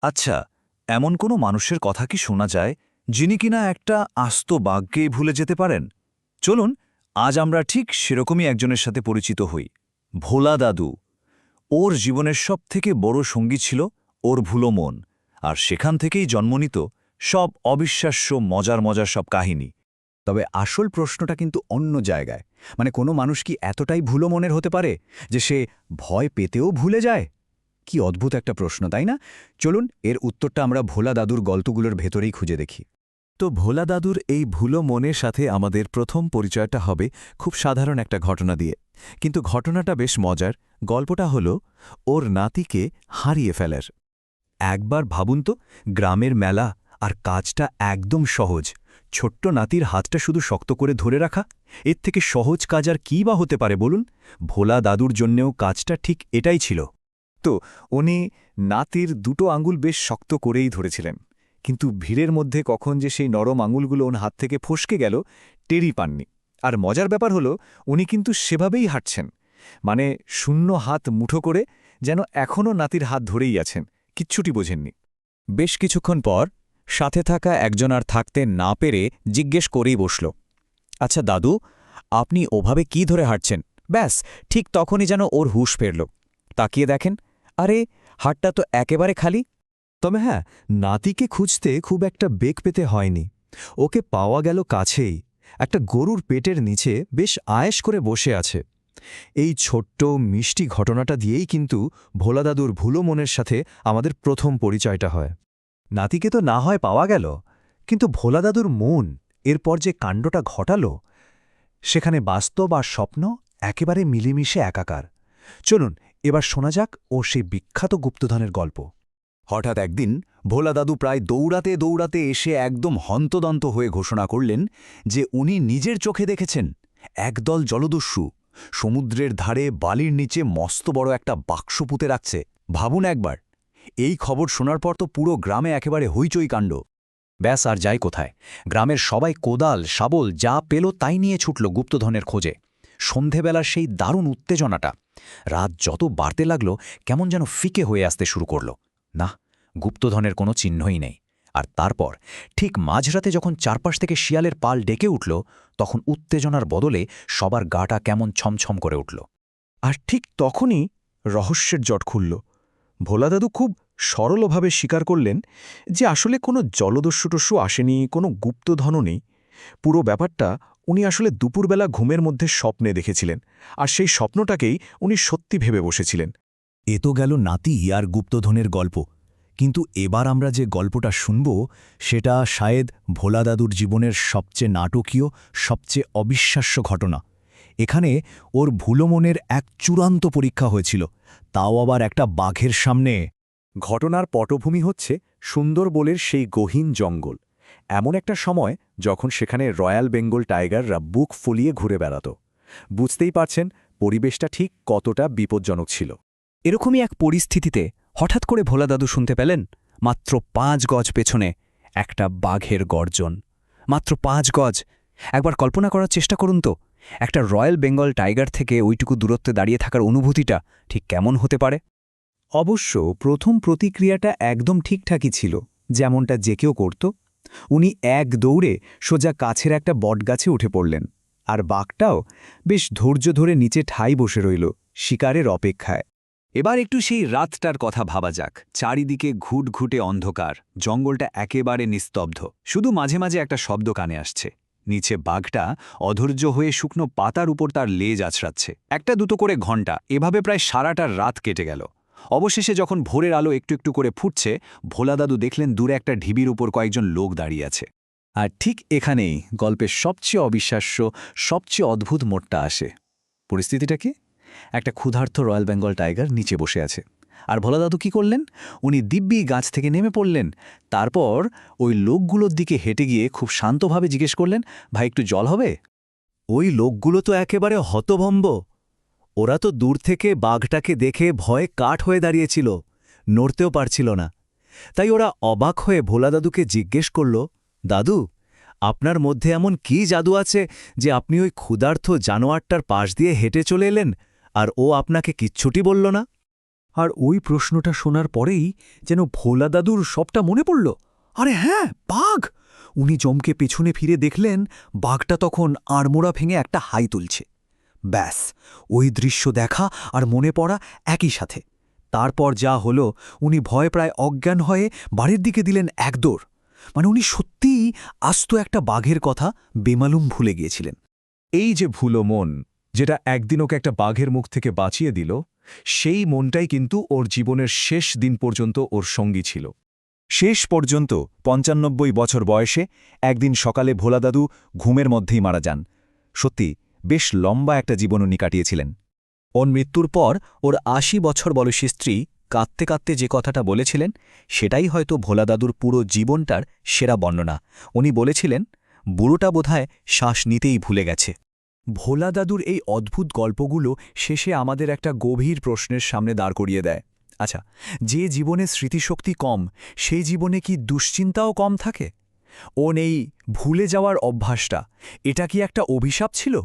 আচ্ছা, এমন কোনো মানুষের কথা কি শোনা যায় যিনি কিনা একটা আস্ত বাঘকেই ভুলে যেতে পারেন? চলুন আজ আমরা ঠিক সেরকমই একজনের সাথে পরিচিত হই। ভোলা দাদু। ওর জীবনের সবথেকে বড় সঙ্গী ছিল ওর ভুলো মন, আর সেখান থেকেই জন্ম নিত সব অবিশ্বাস্য মজার মজার সব কাহিনী। তবে আসল প্রশ্নটা কিন্তু অন্য জায়গায়। মানে কোনো মানুষ কি এতটাই ভুলো মনের হতে পারে যে সে ভয় পেতেও ভুলে যায়? কি অদ্ভুত একটা প্রশ্ন, তাই না? চলুন এর উত্তরটা আমরা ভোলা দাদুর গল্পগুলোর ভেতরেই খুঁজে দেখি। তো ভোলা দাদুর এই ভুলো মনের সাথে আমাদের প্রথম পরিচয়টা হবে খুব সাধারণ একটা ঘটনা দিয়ে। কিন্তু ঘটনাটা বেশ মজার। গল্পটা হলো ওর নাতিকে হারিয়ে ফেলার। একবার ভাবুন তো, গ্রামের মেলা, আর কাজটা একদম সহজ। ছোট্ট নাতির হাতটা শুধু শক্ত করে ধরে রাখা। এর থেকে সহজ কাজ আর কী বা হতে পারে বলুন? ভোলা দাদুর জন্যেও কাজটা ঠিক এটাই ছিল। তো উনি নাতির দুটো আঙুল বেশ শক্ত করেই ধরেছিলেন, কিন্তু ভিড়ের মধ্যে কখন যে সেই নরম আঙুলগুলো ওর হাত থেকে ফসকে গেল টেরই পাননি। আর মজার ব্যাপার হলো উনি কিন্তু সেভাবেই হাঁটছেন, মানে শূন্য হাত মুঠো করে, যেন এখনও নাতির হাত ধরেই আছেন, কিচ্ছুটি বোঝেননি। বেশ কিছুক্ষণ পর সাথে থাকা একজন আর থাকতে না পেরে জিজ্ঞেস করেই বসল, আচ্ছা দাদু, আপনি ওভাবে কি ধরে হাঁটছেন? ব্যাস ঠিক তখনই যেন ওর হুঁশ ফেরল। তাকিয়ে দেখেন, আরে হাটটা তো একেবারে খালি। তবে হ্যাঁ, নাতিকে খুঁজতে খুব একটা বেগ পেতে হয়নি। ওকে পাওয়া গেল কাছেই, একটা গরুর পেটের নিচে বেশ আয়েশ করে বসে আছে। এই ছোট্ট মিষ্টি ঘটনাটা দিয়েই কিন্তু ভোলা দাদুর ভুলো মনের সাথে আমাদের প্রথম পরিচয়টা হয়। নাতিকে তো না হয় পাওয়া গেল, কিন্তু ভোলা দাদুর মন এরপর যে কাণ্ডটা ঘটালো, সেখানে বাস্তব আর স্বপ্ন একেবারে মিলেমিশে একাকার। চলুন এবার শোনা যাক ও সেই বিখ্যাত গুপ্তধনের গল্প। হঠাৎ একদিন ভোলা দাদু প্রায় দৌড়াতে দৌড়াতে এসে একদম হন্তদন্ত হয়ে ঘোষণা করলেন যে উনি নিজের চোখে দেখেছেন একদল জলদস্যু সমুদ্রের ধারে বালির নিচে মস্ত বড় একটা বাক্স পুঁতে রাখছে। ভাবুন একবার, এই খবর শোনার পর তো পুরো গ্রামে একেবারে হইচই কাণ্ড। ব্যাস আর যাই কোথায়, গ্রামের সবাই কোদাল শাবল যা পেল তাই নিয়ে ছুটল গুপ্তধনের খোঁজে। সন্ধেবেলার সেই দারুণ উত্তেজনাটা রাত যত বাড়তে লাগল কেমন যেন ফিকে হয়ে আসতে শুরু করল। না, গুপ্তধনের কোনো চিহ্নই নেই। আর তারপর ঠিক মাঝরাতে যখন চারপাশ থেকে শিয়ালের পাল ডেকে উঠল, তখন উত্তেজনার বদলে সবার গাটা কেমন ছমছম করে উঠল। আর ঠিক তখনই রহস্যের জট খুলল। ভোলা দাদু খুব সরলভাবে স্বীকার করলেন যে আসলে কোনো জলদস্যুটস্যু আসেনি, কোনো গুপ্তধনও নেই। পুরো ব্যাপারটা উনি আসলে দুপুরবেলা ঘুমের মধ্যে স্বপ্নে দেখেছিলেন, আর সেই স্বপ্নটাকেই উনি সত্যি ভেবে বসেছিলেন। এ তো গেল নাতি আর গুপ্তধনের গল্প, কিন্তু এবার আমরা যে গল্পটা শুনব সেটা শায়েদ ভোলা দাদুর জীবনের সবচেয়ে নাটকীয়, সবচেয়ে অবিশ্বাস্য ঘটনা। এখানে ওর ভুলো মনের এক চূড়ান্ত পরীক্ষা হয়েছিল, তাও আবার একটা বাঘের সামনে। ঘটনার পটভূমি হচ্ছে সুন্দরবনের সেই গহীন জঙ্গল। এমন একটা সময় যখন সেখানে রয়্যাল বেঙ্গল টাইগাররা বুক ফুলিয়ে ঘুরে বেড়াত। বুঝতেই পারছেন পরিবেশটা ঠিক কতটা বিপজ্জনক ছিল। এরকমই এক পরিস্থিতিতে হঠাৎ করে ভোলা দাদু শুনতে পেলেন মাত্র ৫ গজ পেছনে একটা বাঘের গর্জন। মাত্র ৫ গজ। একবার কল্পনা করার চেষ্টা করুন তো, একটা রয়্যাল বেঙ্গল টাইগার থেকে ওইটুকু দূরত্বে দাঁড়িয়ে থাকার অনুভূতিটা ঠিক কেমন হতে পারে। অবশ্য প্রথম প্রতিক্রিয়াটা একদম ঠিকঠাকই ছিল, যেমনটা যে কেউ করত। উনি এক দৌড়ে সোজা কাছের একটা বটগাছে উঠে পড়লেন, আর বাঘটাও বেশ ধৈর্য ধরে নিচে ঠাই বসে রইল শিকারের অপেক্ষায়। এবার একটু সেই রাতটার কথা ভাবা যাক। চারিদিকে ঘুটঘুটে অন্ধকার, জঙ্গলটা একেবারে নিস্তব্ধ, শুধু মাঝে মাঝে একটা শব্দ কানে আসছে। নিচে বাঘটা অধৈর্য হয়ে শুকনো পাতার উপর তার লেজ আছড়াচ্ছে। একটা দুটো করে ঘণ্টা, এভাবে প্রায় সারাটা রাত কেটে গেল। অবশেষে যখন ভোরের আলো একটু একটু করে ফুটছে, ভোলা দাদু দেখলেন দূরে একটা ঢিবির উপর কয়েকজন লোক দাঁড়িয়ে আছে। আর ঠিক এখানেই গল্পের সবচেয়ে অবিশ্বাস্য, সবচেয়ে অদ্ভুত মোড়টা আসে। পরিস্থিতিটা কি? একটা ক্ষুধার্ত রয়্যাল বেঙ্গল টাইগার নিচে বসে আছে, আর ভোলা দাদু কী করলেন? উনি দিব্যি গাছ থেকে নেমে পড়লেন। তারপর ওই লোকগুলোর দিকে হেঁটে গিয়ে খুব শান্তভাবে জিজ্ঞেস করলেন, ভাই একটু জল হবে? ওই লোকগুলো তো একেবারে হতভম্ব। ওরা তো দূর থেকে বাঘটাকে দেখে ভয়ে কাঠ হয়ে দাঁড়িয়েছিল, নড়তেও পারছিল না। তাই ওরা অবাক হয়ে ভোলা দাদুকে জিজ্ঞেস করল, দাদু, আপনার মধ্যে এমন কী জাদু আছে যে আপনি ওই ক্ষুধার্ত জানোয়ারটার পাশ দিয়ে হেঁটে চলে এলেন, আর ও আপনাকে কিচ্ছুটি বলল না? আর ওই প্রশ্নটা শোনার পরেই যেন ভোলা দাদুর সবটা মনে পড়ল। আরে হ্যাঁ, বাঘ! উনি চমকে পেছনে ফিরে দেখলেন বাঘটা তখন আড়মোড়া ভেঙে একটা হাই তুলছে। ব্যাস, ওই দৃশ্য দেখা আর মনে পড়া একই সাথে। তারপর যা হলো, উনি ভয়ে প্রায় অজ্ঞান হয়ে বাড়ির দিকে দিলেন এক দৌড়। মানে উনি সত্যিই আস্ত একটা বাঘের কথা বেমালুম ভুলে গিয়েছিলেন। এই যে ভুলো মন, যেটা একদিন ওকে একটা বাঘের মুখ থেকে বাঁচিয়ে দিল, সেই মনটাই কিন্তু ওর জীবনের শেষ দিন পর্যন্ত ওর সঙ্গী ছিল। শেষ পর্যন্ত ৯৫ বছর বয়সে একদিন সকালে ভোলা দাদু ঘুমের মধ্যেই মারা যান। সত্যি বেশ লম্বা একটা জীবন উনি কাটিয়েছিলেন। ওর মৃত্যুর পর ওর ৮০ বছর বয়সী স্ত্রী কাঁদতে কাঁদতে যে কথাটা বলেছিলেন, সেটাই হয়তো ভোলা দাদুর পুরো জীবনটার সেরা বর্ণনা। উনি বলেছিলেন, বুড়োটা বোধহয় শ্বাস নিতেই ভুলে গেছে। ভোলা দাদুর এই অদ্ভুত গল্পগুলো শেষে আমাদের একটা গভীর প্রশ্নের সামনে দাঁড় করিয়ে দেয়। আচ্ছা, যে জীবনে স্মৃতিশক্তি কম, সেই জীবনে কি দুশ্চিন্তাও কম থাকে? ওর এই ভুলে যাওয়ার অভ্যাসটা, এটা কি একটা অভিশাপ ছিল,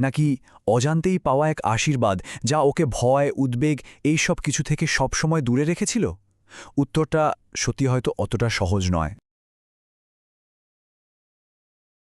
নাকি অজান্তেই পাওয়া এক আশীর্বাদ যা ওকে ভয়, উদ্বেগ এই সব কিছু থেকে সবসময় দূরে রেখেছিল? উত্তরটা সত্যি হয়তো অতটা সহজ নয়।